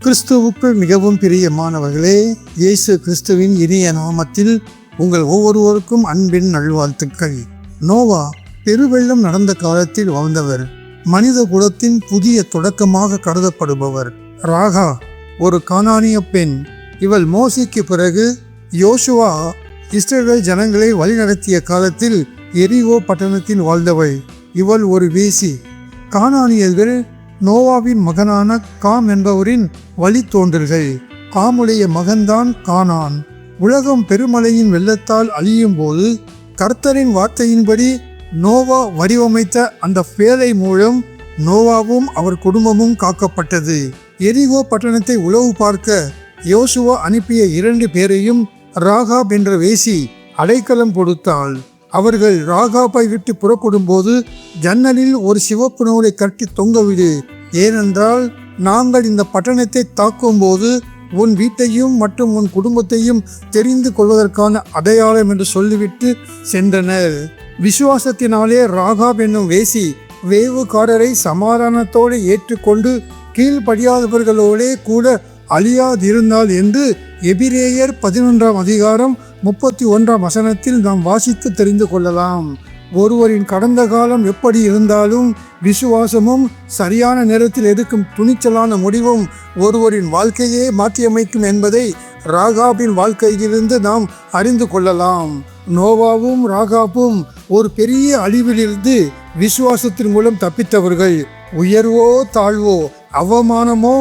கிறிஸ்துவுக்குள் மிகவும் பிரியமானவர்களே, இயேசு கிறிஸ்துவின் இனிய நாமத்தில் உங்கள் ஒவ்வொருவருக்கும் அன்பின் நல்வாழ்த்துக்கள். நோவா பெருவெள்ளம் நடந்த காலத்தில் வாழ்ந்தவர். மனித குலத்தின் புதிய தொடக்கமாக கருதப்படுபவர். ராகா ஒரு கானானிய பெண். இவள் மோசேக்கு பிறகு யோசுவா இஸ்ரவேல் ஜனங்களை வழிநடத்திய காலத்தில் எரிகோ பட்டணத்தில் வாழ்ந்தவள். இவள் ஒரு வேசி. கானானியர்கள் நோவாவின் மகனான காம் என்பவரின் வழித்தோன்றல்கள். காமுடைய மகன்தான் கானான். உலகம் பெருமழையின் வெள்ளத்தால் அழியும் போது கர்த்தரின் வார்த்தையின்படி நோவா வடிவமைத்த அந்த பேழை மூலம் நோவாவும் அவர் குடும்பமும் காக்கப்பட்டது. எரிகோ பட்டணத்தை உளவு பார்க்க யோசுவா அனுப்பிய 2 பேரையும் ராகாப் என்ற வேசி அடைக்கலம் கொடுத்தாள். அவர்கள் ராகாப்பை விட்டு புறப்படும் போது ஜன்னலில் ஒரு சிவப்பு நூலை கட்டி தொங்கவிடு, ஏனென்றால் நாங்கள் இந்த பட்டணத்தை தாக்கும் போது உன் வீட்டையும் மற்றும் உன் குடும்பத்தையும் தெரிந்து கொள்வதற்கான அடையாளம் என்று சொல்லிவிட்டு சென்றனர். விசுவாசத்தினாலே ராகாப் என்னும் வேசி வேவுகாரரை சமாதானத்தோடு ஏற்றுக்கொண்டு கீழ்ப்படியாதவர்களோடே கூட அழியாதிருந்தாள் என்று எபிரேயர் 11ஆம் அதிகாரம் 31ஆம் வசனத்தில் நாம் வாசித்து தெரிந்து கொள்ளலாம். ஒருவரின் கடந்த காலம் எப்படி இருந்தாலும் விசுவாசமும் சரியான நேரத்தில் எடுக்கும் துணிச்சலான முடிவும் ஒருவரின் வாழ்க்கையே மாற்றியமைக்கும் என்பதை ராகாபின் வாழ்க்கையிலிருந்து நாம் அறிந்து கொள்ளலாம். நோவாவும் ராகாப்பும் ஒரு பெரிய அழிவிலிருந்து விசுவாசத்தின் மூலம் தப்பித்தவர்கள். உயர்வோ தாழ்வோ, அவமானமோ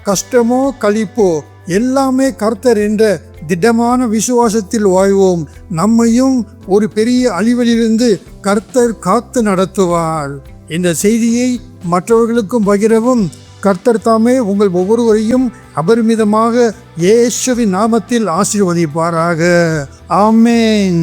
கஷ்டமோ களிப்போ, எல்லாமே கர்த்தர் என்ற திடமான விசுவாசத்தில் வாழ்வோம். நம்மையும் ஒரு பெரிய அழிவிலிருந்து கர்த்தர் காத்து நடத்துவார். இந்த செய்தியை மற்றவர்களுக்கும் பகிரவும். கர்த்தர் தாமே உங்கள் ஒவ்வொருவரையும் அபரிமிதமாக இயேசுவின் நாமத்தில் ஆசீர்வதிப்பாராக. ஆமென்.